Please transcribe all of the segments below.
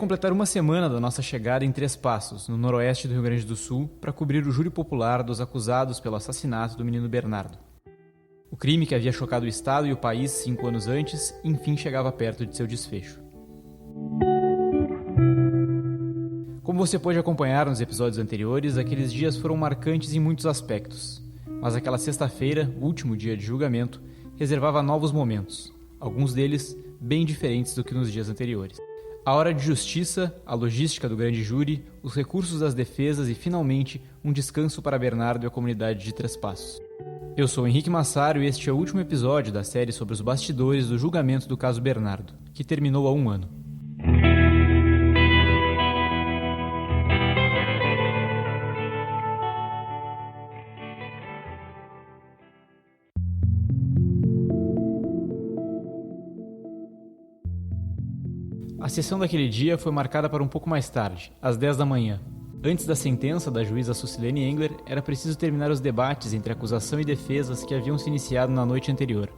completar uma semana da nossa chegada em Três Passos, no noroeste do Rio Grande do Sul, para cobrir o júri popular dos acusados pelo assassinato do menino Bernardo. O crime que havia chocado o Estado e o país 5 anos antes, enfim chegava perto de seu desfecho. Como você pôde acompanhar nos episódios anteriores, aqueles dias foram marcantes em muitos aspectos. Mas aquela sexta-feira, último dia de julgamento, reservava novos momentos, alguns deles bem diferentes do que nos dias anteriores. A hora de justiça, a logística do grande júri, os recursos das defesas e, finalmente, um descanso para Bernardo e a comunidade de Três Passos. Eu sou Henrique Massaro e este é o último episódio da série sobre os bastidores do julgamento do caso Bernardo, que terminou há um ano. A sessão daquele dia foi marcada para um pouco mais tarde, às 10 da manhã. Antes da sentença da juíza Sucilene Engler, era preciso terminar os debates entre acusação e defesas que haviam se iniciado na noite anterior.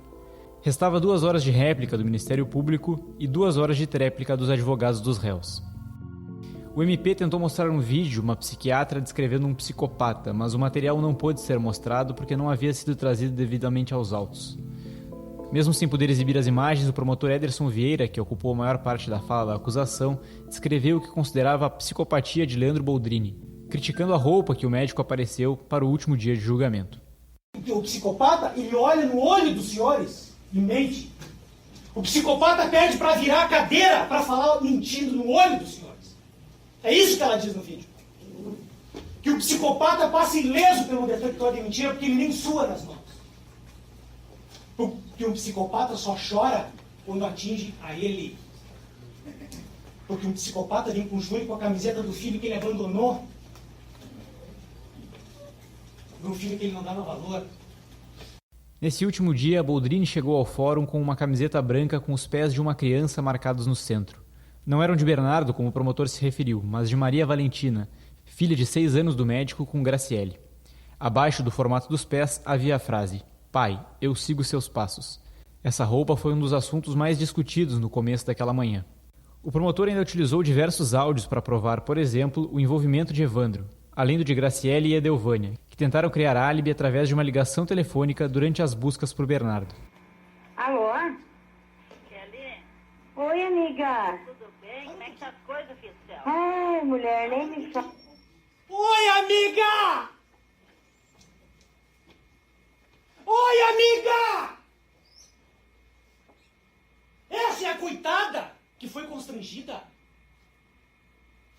Restava 2 horas de réplica do Ministério Público e 2 horas de tréplica dos advogados dos réus. O MP tentou mostrar um vídeo, uma psiquiatra descrevendo um psicopata, mas o material não pôde ser mostrado porque não havia sido trazido devidamente aos autos. Mesmo sem poder exibir as imagens, o promotor Ederson Vieira, que ocupou a maior parte da fala da acusação, descreveu o que considerava a psicopatia de Leandro Boldrini, criticando a roupa que o médico apareceu para o último dia de julgamento. O psicopata, ele olha no olho dos senhores e mente. O psicopata pede para virar a cadeira para falar mentindo no olho dos senhores. É isso que ela diz no vídeo. Que o psicopata passa ileso pelo detector de mentira porque ele nem sua nas mãos. Porque um psicopata só chora quando atinge a ele. Porque um psicopata vem com o joelho com a camiseta do filho que ele abandonou. Do filho que ele não dava valor. Nesse último dia, Boldrini chegou ao fórum com uma camiseta branca com os pés de uma criança marcados no centro. Não eram de Bernardo, como o promotor se referiu, mas de Maria Valentina, filha de 6 anos do médico com Graciele. Abaixo do formato dos pés havia a frase: "Pai, eu sigo seus passos". Essa roupa foi um dos assuntos mais discutidos no começo daquela manhã. O promotor ainda utilizou diversos áudios para provar, por exemplo, o envolvimento de Evandro, além do de Graciele e Edelvânia, que tentaram criar álibi através de uma ligação telefônica durante as buscas por Bernardo. Alô? Kelly, Oi, amiga. tudo bem? Como é que tá as coisas, filho do céu? Ai, mulher, nem me fala. Oi, amiga! Oi, amiga! Essa é a coitada que foi constrangida.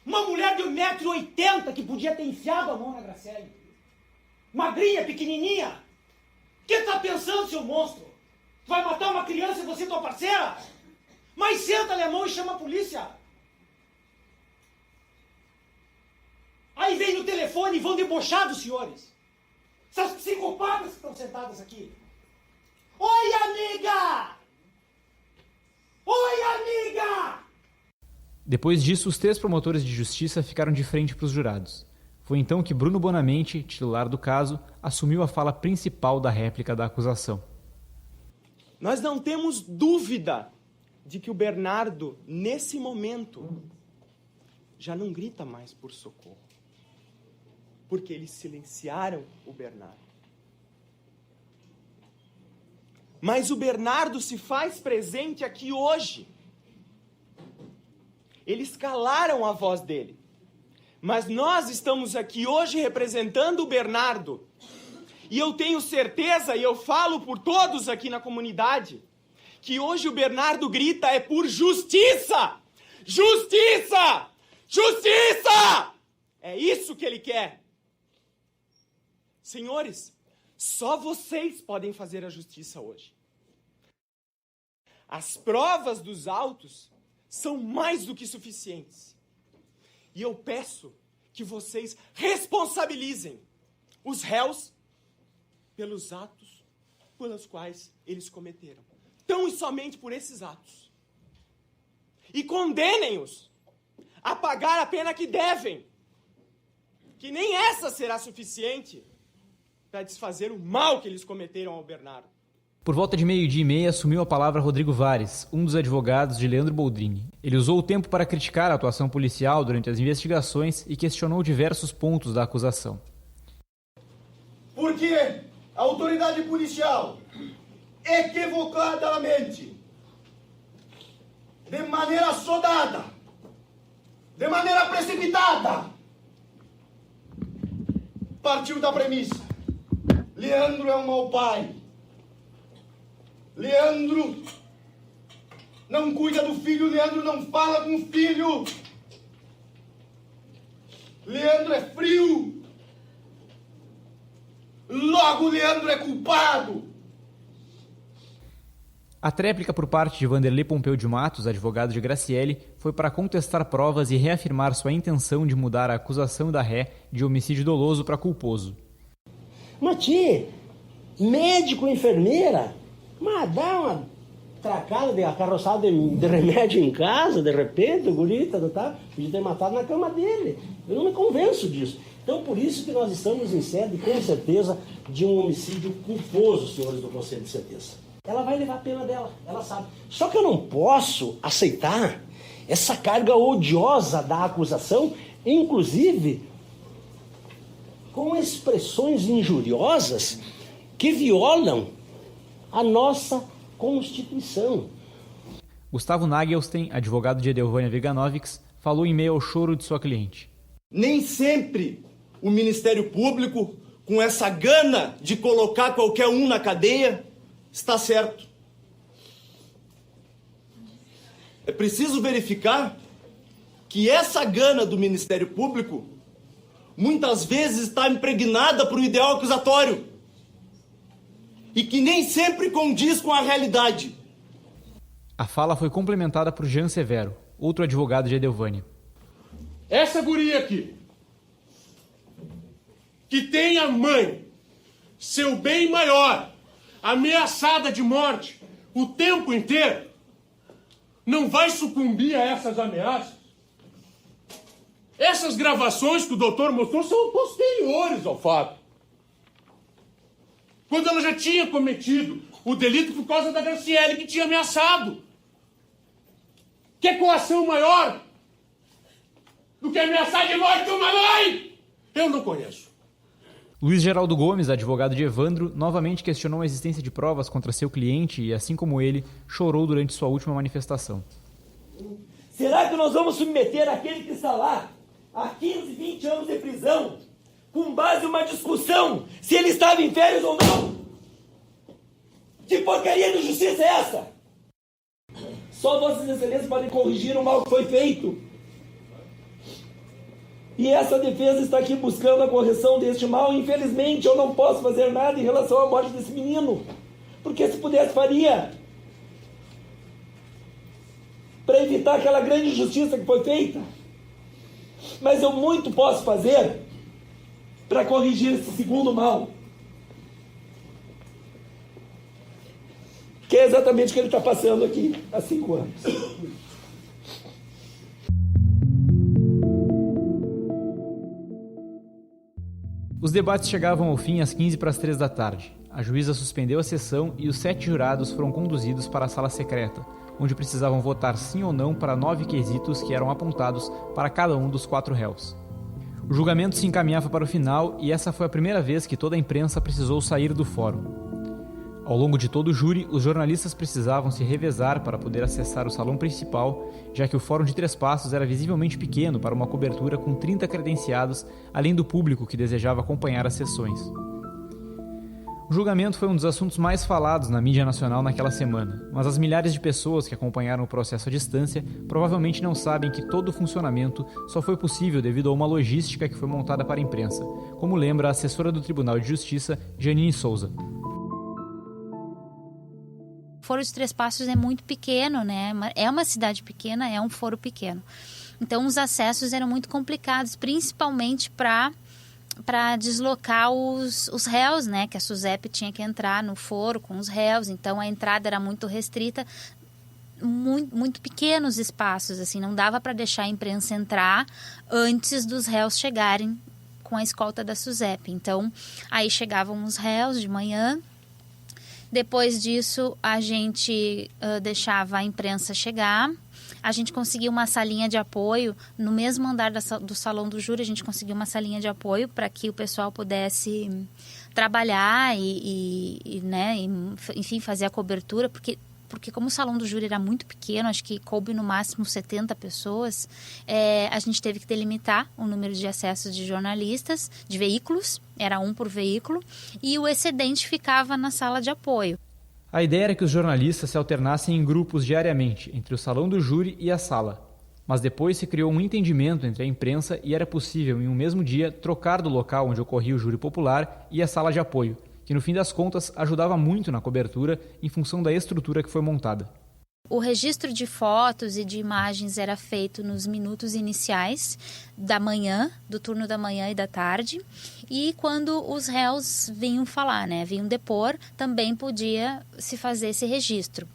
Uma mulher de 1,80 m que podia ter enfiado a mão na Graciele. Magrinha, pequenininha. O que tá pensando, seu monstro? Tu vai matar uma criança e você tua parceira? Mas senta, alemão, e chama a polícia. Aí vem no telefone e vão debochar dos senhores. Essas psicopatas que estão sentadas aqui. Oi, amiga! Oi, amiga! Depois disso, os 3 promotores de justiça ficaram de frente para os jurados. Foi então que Bruno Bonamente, titular do caso, assumiu a fala principal da réplica da acusação. Nós não temos dúvida de que o Bernardo, nesse momento, já não grita mais por socorro. Porque eles silenciaram o Bernardo. Mas o Bernardo se faz presente aqui hoje. Eles calaram a voz dele. Mas nós estamos aqui hoje representando o Bernardo. E eu tenho certeza, e eu falo por todos aqui na comunidade, que hoje o Bernardo grita é por justiça! Justiça! Justiça! É isso que ele quer. Senhores, só vocês podem fazer a justiça hoje. As provas dos autos são mais do que suficientes. E eu peço que vocês responsabilizem os réus pelos atos pelos quais eles cometeram. Tão e somente por esses atos. E condenem-os a pagar a pena que devem. Que nem essa será suficiente para desfazer o mal que eles cometeram ao Bernardo. Por volta de 12:30, assumiu a palavra Rodrigo Vares, um dos advogados de Leandro Boldrini. Ele usou o tempo para criticar a atuação policial durante as investigações e questionou diversos pontos da acusação. Porque a autoridade policial, equivocadamente, de maneira sodada, de maneira precipitada, partiu da premissa: Leandro é um mau pai. Leandro não cuida do filho, Leandro não fala com o filho. Leandro é frio. Logo, Leandro é culpado. A tréplica por parte de Vanderlei Pompeu de Matos, advogado de Graciele, foi para contestar provas e reafirmar sua intenção de mudar a acusação da ré de homicídio doloso para culposo. Mas tchê, médico, enfermeira, mas dá uma tracada de carroçada de remédio em casa, de repente, o guri, tá, podia ter matado na cama dele. Eu não me convenço disso. Então, por isso que nós estamos em sede, com certeza, de um homicídio culposo, senhores do Conselho de Sentença. Ela vai levar a pena dela, ela sabe. Só que eu não posso aceitar essa carga odiosa da acusação, inclusive com expressões injuriosas que violam a nossa Constituição. Gustavo Nagelstein, advogado de Edelvânia Viganovics, falou em meio ao choro de sua cliente. Nem sempre o Ministério Público, com essa gana de colocar qualquer um na cadeia, está certo. É preciso verificar que essa gana do Ministério Público muitas vezes está impregnada por um ideal acusatório e que nem sempre condiz com a realidade. A fala foi complementada por Jean Severo, outro advogado de Edelvânia. Essa guria aqui, que tem a mãe, seu bem maior, ameaçada de morte o tempo inteiro, não vai sucumbir a essas ameaças? Essas gravações que o doutor mostrou são posteriores ao fato. Quando ela já tinha cometido o delito por causa da Graciele, que tinha ameaçado. Quer coação maior do que ameaçar de morte uma mãe? Eu não conheço. Luiz Geraldo Gomes, advogado de Evandro, novamente questionou a existência de provas contra seu cliente e, assim como ele, chorou durante sua última manifestação. Será que nós vamos submeter aquele que está lá há 15, 20 anos de prisão com base em uma discussão se ele estava em férias ou não? Que porcaria de justiça é essa? Só Vossas Excelências podem corrigir o mal que foi feito. E essa defesa está aqui buscando a correção deste mal. Infelizmente, eu não posso fazer nada em relação à morte desse menino. Porque se pudesse, faria. Para evitar aquela grande injustiça que foi feita. Mas eu muito posso fazer para corrigir esse segundo mal. Que é exatamente o que ele está passando aqui há 5 anos. Os debates chegavam ao fim às 2:45 da tarde. A juíza suspendeu a sessão e os 7 jurados foram conduzidos para a sala secreta, onde precisavam votar sim ou não para 9 quesitos que eram apontados para cada um dos 4 réus. O julgamento se encaminhava para o final e essa foi a primeira vez que toda a imprensa precisou sair do fórum. Ao longo de todo o júri, os jornalistas precisavam se revezar para poder acessar o salão principal, já que o Fórum de Três Passos era visivelmente pequeno para uma cobertura com 30 credenciados, além do público que desejava acompanhar as sessões. O julgamento foi um dos assuntos mais falados na mídia nacional naquela semana, mas as milhares de pessoas que acompanharam o processo à distância provavelmente não sabem que todo o funcionamento só foi possível devido a uma logística que foi montada para a imprensa, como lembra a assessora do Tribunal de Justiça, Janine Souza. O Foro de Três Passos é muito pequeno, né? É uma cidade pequena, é um foro pequeno. Então, os acessos eram muito complicados, principalmente para deslocar os réus, né? Que a SUSEP tinha que entrar no foro com os réus, então a entrada era muito restrita, muito pequenos espaços, assim, não dava para deixar a imprensa entrar antes dos réus chegarem com a escolta da SUSEP. Então, aí chegavam os réus de manhã, Depois disso, a gente deixava a imprensa chegar. A gente conseguiu uma salinha de apoio. No mesmo andar do Salão do Júri, a gente conseguiu uma salinha de apoio para que o pessoal pudesse trabalhar enfim, fazer a cobertura, porque como o Salão do Júri era muito pequeno, acho que coube no máximo 70 pessoas, a gente teve que delimitar o número de acessos de jornalistas, de veículos, era um por veículo, e o excedente ficava na sala de apoio. A ideia era que os jornalistas se alternassem em grupos diariamente, entre o Salão do Júri e a sala. Mas depois se criou um entendimento entre a imprensa e era possível, em um mesmo dia, trocar do local onde ocorria o júri popular e a sala de apoio, que no fim das contas ajudava muito na cobertura em função da estrutura que foi montada. O registro de fotos e de imagens era feito nos minutos iniciais da manhã, do turno da manhã e da tarde. E quando os réus vinham falar, vinham depor, também podia se fazer esse registro.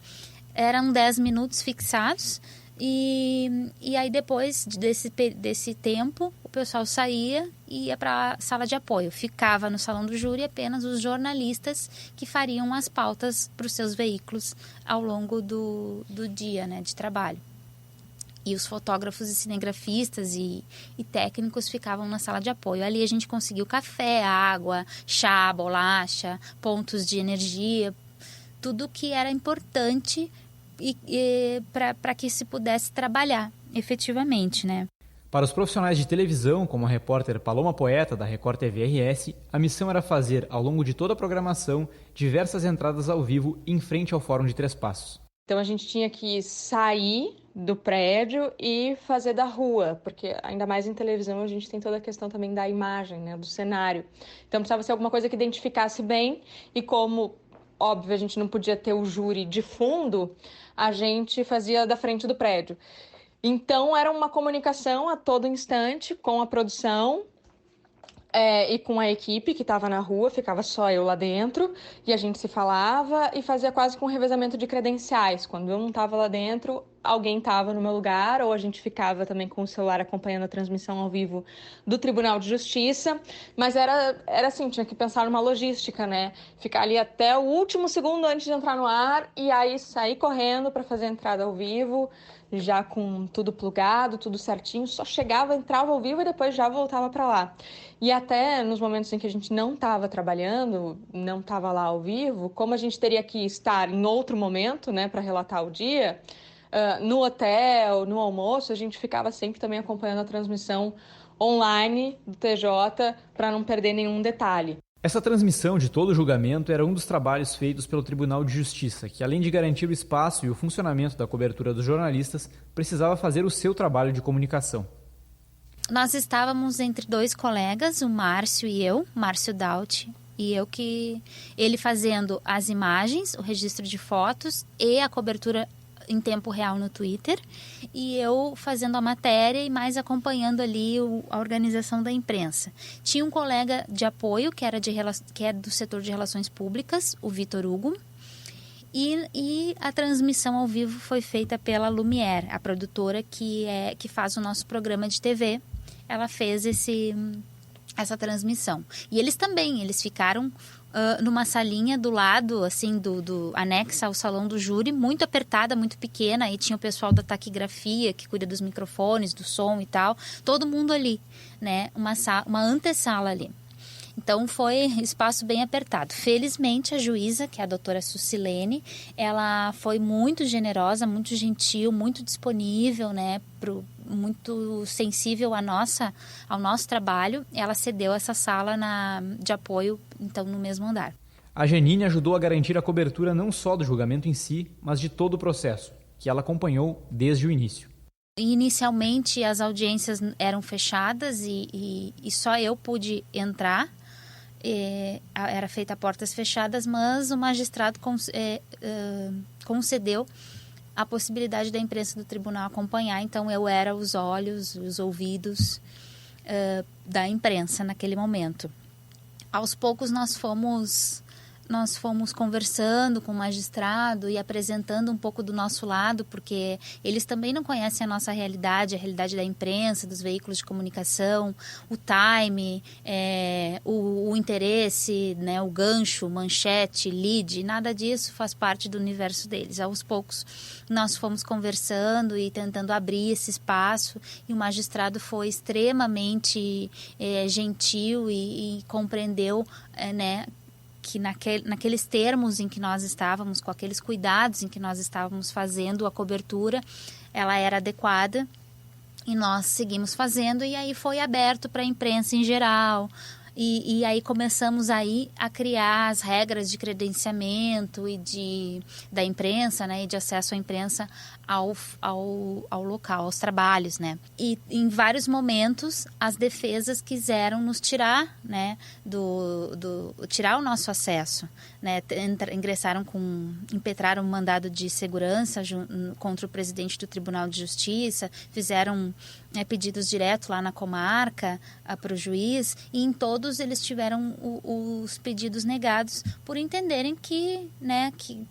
Eram 10 minutos fixados. E aí depois desse tempo o pessoal saía e ia para a sala de apoio. Ficava no Salão do Júri apenas os jornalistas que fariam as pautas para os seus veículos ao longo do dia de trabalho. E os fotógrafos e cinegrafistas e técnicos ficavam na sala de apoio. Ali a gente conseguiu café, água, chá, bolacha, pontos de energia, tudo que era importante para que se pudesse trabalhar efetivamente, Para os profissionais de televisão, como a repórter Paloma Poeta, da Record TV-RS, a missão era fazer, ao longo de toda a programação, diversas entradas ao vivo em frente ao Fórum de Três Passos. Então a gente tinha que sair do prédio e fazer da rua, porque ainda mais em televisão a gente tem toda a questão também da imagem, do cenário. Então precisava ser alguma coisa que identificasse bem e como, óbvio, a gente não podia ter o júri de fundo, a gente fazia da frente do prédio. Então, era uma comunicação a todo instante com a produção e com a equipe que estava na rua, ficava só eu lá dentro, e a gente se falava e fazia quase com um revezamento de credenciais. Quando eu não estava lá dentro, alguém estava no meu lugar, ou a gente ficava também com o celular acompanhando a transmissão ao vivo do Tribunal de Justiça. Mas era assim, tinha que pensar numa logística, Ficar ali até o último segundo antes de entrar no ar e aí sair correndo para fazer a entrada ao vivo, já com tudo plugado, tudo certinho, só chegava, entrava ao vivo e depois já voltava para lá. E até nos momentos em que a gente não estava trabalhando, não estava lá ao vivo, como a gente teria que estar em outro momento, para relatar o dia, no hotel, no almoço, a gente ficava sempre também acompanhando a transmissão online do TJ para não perder nenhum detalhe. Essa transmissão de todo o julgamento era um dos trabalhos feitos pelo Tribunal de Justiça, que além de garantir o espaço e o funcionamento da cobertura dos jornalistas, precisava fazer o seu trabalho de comunicação. Nós estávamos entre dois colegas, o Márcio e eu, Márcio Daut, e eu ele fazendo as imagens, o registro de fotos e a cobertura em tempo real no Twitter, e eu fazendo a matéria e mais acompanhando ali a organização da imprensa. Tinha um colega de apoio que é do setor de relações públicas, o Vitor Hugo, e a transmissão ao vivo foi feita pela Lumière, a produtora que faz o nosso programa de TV. Ela fez essa transmissão. E eles ficaram numa salinha do lado, assim, do anexa ao Salão do Júri, muito apertada, muito pequena. Aí tinha o pessoal da taquigrafia, que cuida dos microfones, do som e tal. Todo mundo ali, uma antessala ali. Então, foi espaço bem apertado. Felizmente, a juíza, que é a doutora Sucilene, ela foi muito generosa, muito gentil, muito disponível, muito sensível ao nosso trabalho. Ela cedeu essa sala de apoio, então, no mesmo andar. A Janine ajudou a garantir a cobertura não só do julgamento em si, mas de todo o processo, que ela acompanhou desde o início. Inicialmente, as audiências eram fechadas e só eu pude entrar. Era feita a portas fechadas, mas o magistrado concedeu a possibilidade da imprensa do tribunal acompanhar. Então, eu era os olhos, os ouvidos da imprensa naquele momento. Aos poucos, nós fomos nós fomos conversando com o magistrado e apresentando um pouco do nosso lado, porque eles também não conhecem a nossa realidade, a realidade da imprensa, dos veículos de comunicação, o time, o interesse, né, o gancho, manchete, lead, nada disso faz parte do universo deles. Aos poucos nós fomos conversando e tentando abrir esse espaço, e o magistrado foi extremamente gentil e compreendeu, né, que naqueles termos em que nós estávamos, com aqueles cuidados em que nós estávamos fazendo a cobertura, ela era adequada, e nós seguimos fazendo, e aí foi aberto para a imprensa em geral. E aí começamos aí a criar as regras de credenciamento e da imprensa, né, e de acesso à imprensa ao local, aos trabalhos, né. E em vários momentos as defesas quiseram nos tirar, né, tirar o nosso acesso, né, impetraram um mandado de segurança contra o presidente do Tribunal de Justiça, fizeram pedidos direto lá na comarca para o juiz, e em todos eles tiveram os pedidos negados por entenderem que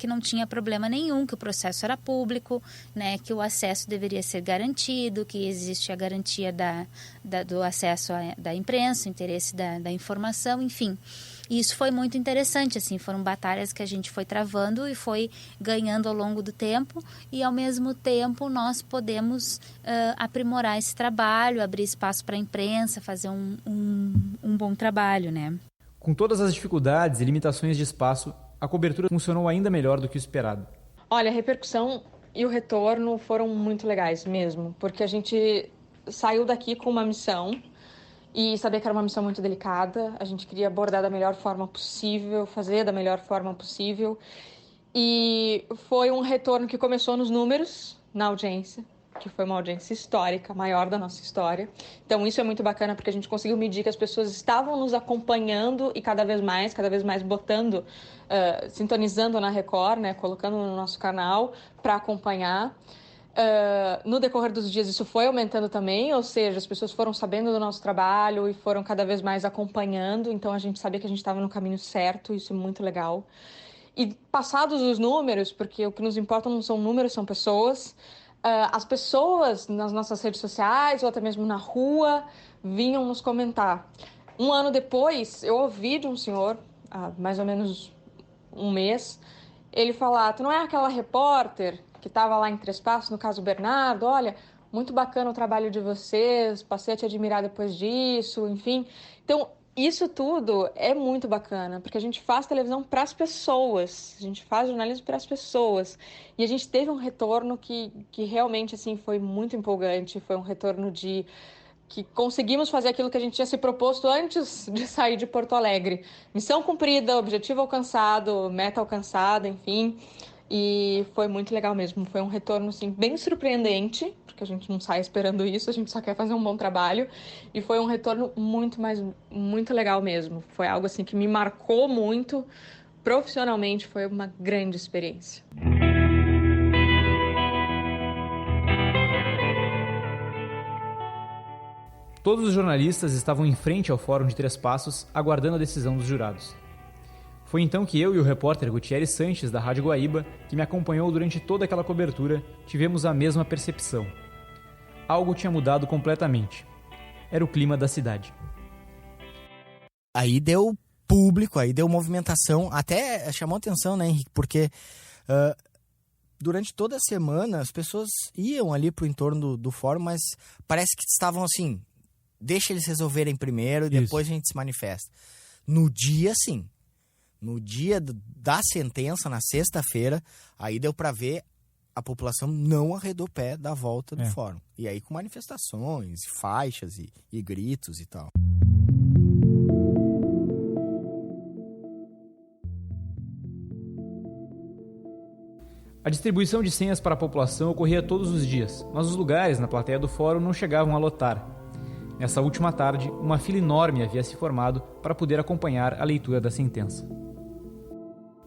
não tinha problema nenhum, que o processo era público, né, que o acesso deveria ser garantido, que existe a garantia do acesso da imprensa, o interesse da informação, enfim. E isso foi muito interessante, assim, foram batalhas que a gente foi travando e foi ganhando ao longo do tempo, e ao mesmo tempo nós podemos aprimorar esse trabalho, abrir espaço para a imprensa, fazer um bom trabalho, né? Com todas as dificuldades e limitações de espaço, a cobertura funcionou ainda melhor do que o esperado. Olha, a repercussão e o retorno foram muito legais mesmo, porque a gente saiu daqui com uma missão, e sabia que era uma missão muito delicada. A gente queria abordar da melhor forma possível, fazer da melhor forma possível. E foi um retorno que começou nos números, na audiência, que foi uma audiência histórica, maior da nossa história. Então isso é muito bacana, porque a gente conseguiu medir que as pessoas estavam nos acompanhando e cada vez mais botando, sintonizando na Record, né, colocando no nosso canal para acompanhar. No decorrer dos dias isso foi aumentando também, ou seja, as pessoas foram sabendo do nosso trabalho e foram cada vez mais acompanhando, então a gente sabia que a gente estava no caminho certo, isso é muito legal. E passados os números, porque o que nos importa não são números, são pessoas, as pessoas nas nossas redes sociais ou até mesmo na rua vinham nos comentar. Um ano depois, eu ouvi de um senhor, há mais ou menos um mês, ele falar: tu não é aquela repórter que estava lá em Três Passos, no caso Bernardo, olha, muito bacana o trabalho de vocês, passei a te admirar depois disso, enfim. Então, isso tudo é muito bacana, porque a gente faz televisão para as pessoas, a gente faz jornalismo para as pessoas, e a gente teve um retorno que realmente, assim, foi muito empolgante, foi um retorno de que conseguimos fazer aquilo que a gente tinha se proposto antes de sair de Porto Alegre. Missão cumprida, objetivo alcançado, meta alcançada, enfim. E foi muito legal mesmo, foi um retorno assim, bem surpreendente, porque a gente não sai esperando isso, a gente só quer fazer um bom trabalho, e foi um retorno muito legal mesmo, foi algo assim que me marcou muito, profissionalmente foi uma grande experiência. Todos os jornalistas estavam em frente ao Fórum de Três Passos, aguardando a decisão dos jurados. Foi então que eu e o repórter Gutierrez Sanches, da Rádio Guaíba, que me acompanhou durante toda aquela cobertura, tivemos a mesma percepção. Algo tinha mudado completamente. Era o clima da cidade. Aí deu público, aí deu movimentação, até chamou atenção, né, Henrique? Porque durante toda a semana as pessoas iam ali pro entorno do fórum, mas parece que estavam assim, deixa eles resolverem primeiro e depois a gente se manifesta. No dia, sim. No dia da sentença, na sexta-feira, aí deu para ver a população não arredou pé da volta do fórum. E aí com manifestações, faixas e gritos e tal. A distribuição de senhas para a população ocorria todos os dias, mas os lugares na plateia do fórum não chegavam a lotar. Nessa última tarde, uma fila enorme havia se formado para poder acompanhar a leitura da sentença.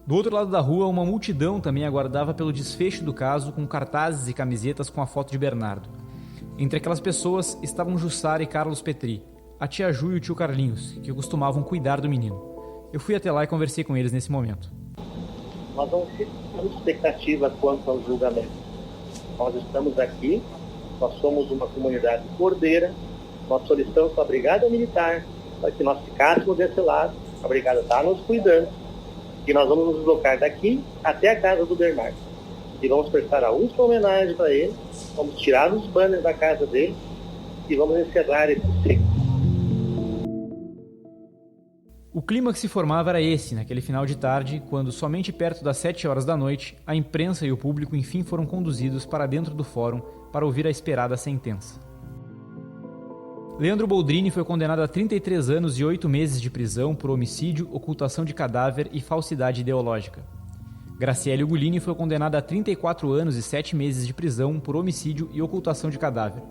Do outro lado da rua, uma multidão também aguardava pelo desfecho do caso, com cartazes e camisetas com a foto de Bernardo. Entre aquelas pessoas estavam Jussara e Carlos Petri, a tia Ju e o tio Carlinhos, que costumavam cuidar do menino. Eu fui até lá e conversei com eles nesse momento. Nós não temos expectativa quanto ao julgamento. Nós estamos aqui, nós somos uma comunidade cordeira, nós solicitamos para a Brigada Militar para que nós ficássemos desse lado, a Brigada está nos cuidando, e nós vamos nos deslocar daqui até a casa do Bernardo. E vamos prestar a última homenagem para ele, vamos tirar os banners da casa dele e vamos encerrar esse ciclo. O clima que se formava era esse, naquele final de tarde, quando, somente perto das 7 horas da noite, a imprensa e o público enfim foram conduzidos para dentro do fórum para ouvir a esperada sentença. Leandro Boldrini foi condenado a 33 anos e 8 meses de prisão por homicídio, ocultação de cadáver e falsidade ideológica. Graciele Ugolini foi condenada a 34 anos e 7 meses de prisão por homicídio e ocultação de cadáver.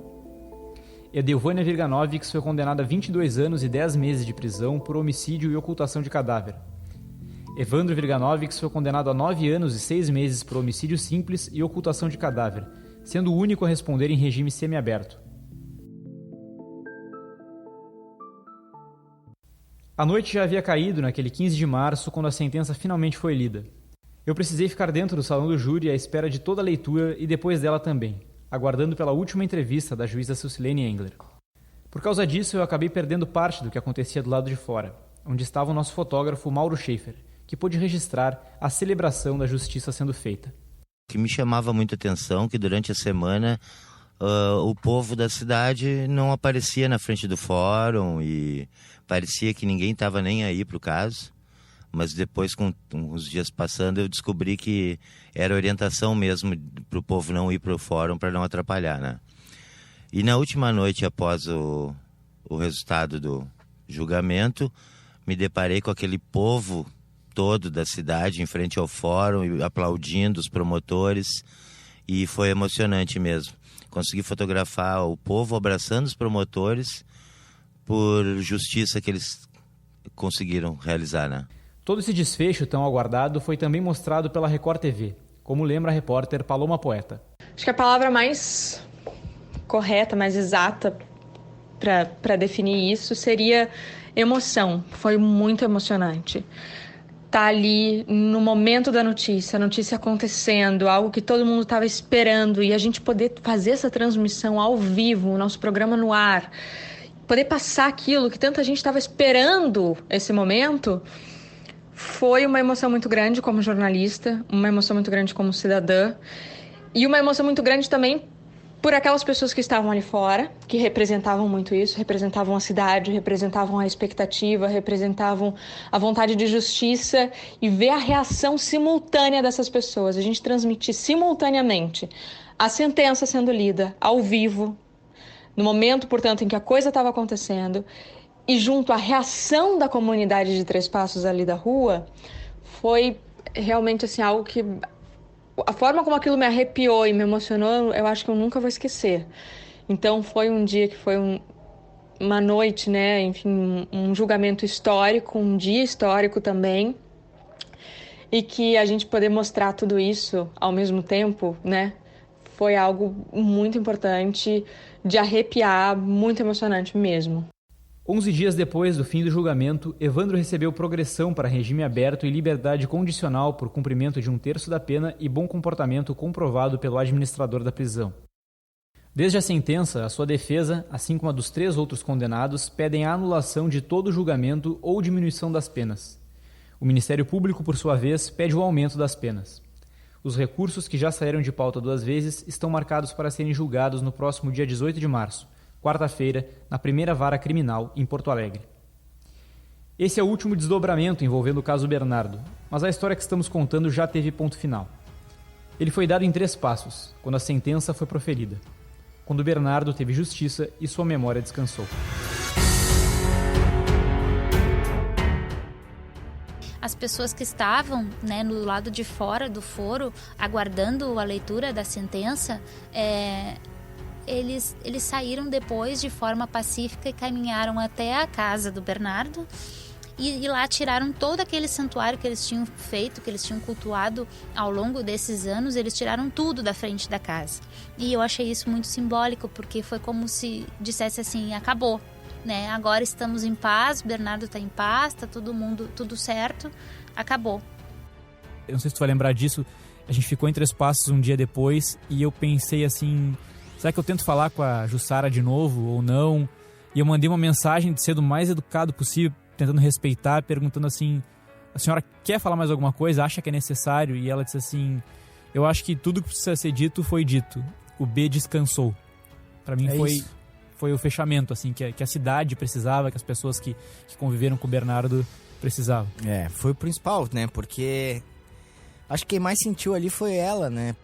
Edelvânia Virganovics foi condenada a 22 anos e 10 meses de prisão por homicídio e ocultação de cadáver. Evandro Virganovics foi condenado a 9 anos e 6 meses por homicídio simples e ocultação de cadáver, sendo o único a responder em regime semiaberto. A noite já havia caído naquele 15 de março, quando a sentença finalmente foi lida. Eu precisei ficar dentro do salão do júri à espera de toda a leitura e depois dela também, aguardando pela última entrevista da juíza Susilene Engler. Por causa disso, eu acabei perdendo parte do que acontecia do lado de fora, onde estava o nosso fotógrafo Mauro Schaefer, que pôde registrar a celebração da justiça sendo feita. O que me chamava muita atenção que durante a semana o povo da cidade não aparecia na frente do fórum e parecia que ninguém estava nem aí para o caso. Mas depois, com os dias passando, eu descobri que era orientação mesmo para o povo não ir para o fórum para não atrapalhar, né? E na última noite, após o resultado do julgamento, me deparei com aquele povo todo da cidade em frente ao fórum, aplaudindo os promotores, e foi emocionante mesmo. Consegui fotografar o povo abraçando os promotores por justiça que eles conseguiram realizar, né? Todo esse desfecho tão aguardado foi também mostrado pela Record TV, como lembra a repórter Paloma Poeta. Acho que a palavra mais correta, mais exata para definir isso seria emoção. Foi muito emocionante. Tá ali no momento da notícia, a notícia acontecendo, algo que todo mundo estava esperando, e a gente poder fazer essa transmissão ao vivo, o nosso programa no ar, poder passar aquilo que tanta gente estava esperando esse momento. Foi uma emoção muito grande como jornalista, uma emoção muito grande como cidadã e uma emoção muito grande também por aquelas pessoas que estavam ali fora, que representavam muito isso, representavam a cidade, representavam a expectativa, representavam a vontade de justiça, e ver a reação simultânea dessas pessoas, a gente transmitir simultaneamente a sentença sendo lida ao vivo, no momento, portanto, em que a coisa estava acontecendo, e junto à reação da comunidade de Três Passos ali da rua, foi realmente assim, algo que... A forma como aquilo me arrepiou e me emocionou, eu acho que eu nunca vou esquecer. Então foi um dia que foi uma noite, né? Enfim, um julgamento histórico, um dia histórico também. E que a gente poder mostrar tudo isso ao mesmo tempo, né? Foi algo muito importante, de arrepiar, muito emocionante mesmo. 11 dias depois do fim do julgamento, Evandro recebeu progressão para regime aberto e liberdade condicional por cumprimento de 1/3 da pena e bom comportamento comprovado pelo administrador da prisão. Desde a sentença, a sua defesa, assim como a dos 3 outros condenados, pedem a anulação de todo o julgamento ou diminuição das penas. O Ministério Público, por sua vez, pede o aumento das penas. Os recursos, que já saíram de pauta 2 vezes, estão marcados para serem julgados no próximo dia 18 de março, quarta-feira, na primeira vara criminal, em Porto Alegre. Esse é o último desdobramento envolvendo o caso Bernardo, mas a história que estamos contando já teve ponto final. Ele foi dado em 3 passos, quando a sentença foi proferida, quando Bernardo teve justiça e sua memória descansou. As pessoas que estavam, né, no lado de fora do foro, aguardando a leitura da sentença, eles saíram depois de forma pacífica e caminharam até a casa do Bernardo e lá tiraram todo aquele santuário que eles tinham feito, que eles tinham cultuado ao longo desses anos. Eles tiraram tudo da frente da casa. E eu achei isso muito simbólico, porque foi como se dissesse assim, acabou, né? Agora estamos em paz, o Bernardo está em paz, está todo mundo, tudo certo, acabou. Eu não sei se tu vai lembrar disso, a gente ficou em Três Passos um dia depois e eu pensei assim, será que eu tento falar com a Jussara de novo ou não? E eu mandei uma mensagem de ser do mais educado possível, tentando respeitar, perguntando assim, a senhora quer falar mais alguma coisa? Acha que é necessário? E ela disse assim, eu acho que tudo que precisa ser dito foi dito. O B descansou. Pra mim foi o fechamento, assim, que a cidade precisava, que as pessoas que conviveram com o Bernardo precisavam. Foi o principal, né? Porque acho que quem mais sentiu ali foi ela, né?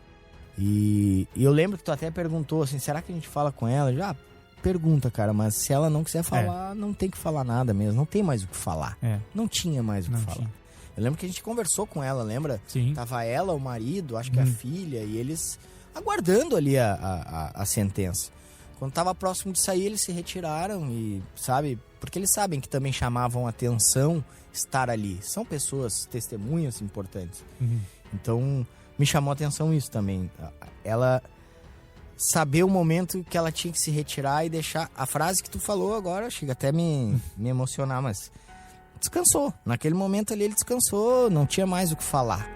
E eu lembro que tu até perguntou assim, será que a gente fala com ela? Já pergunta, cara, mas se ela não quiser falar, não tem que falar nada mesmo, não tem mais o que falar. Não tinha mais o que falar. Eu lembro que a gente conversou com ela, lembra? Sim. Tava ela, o marido, acho que a filha, e eles aguardando ali a sentença. Quando tava próximo de sair, eles se retiraram e, sabe, porque eles sabem que também chamavam atenção estar ali. São pessoas, testemunhas importantes. Então, me chamou a atenção isso também. Ela saber o momento que ela tinha que se retirar e deixar... A frase que tu falou agora, chega até me emocionar, mas descansou. Naquele momento ali ele descansou, não tinha mais o que falar.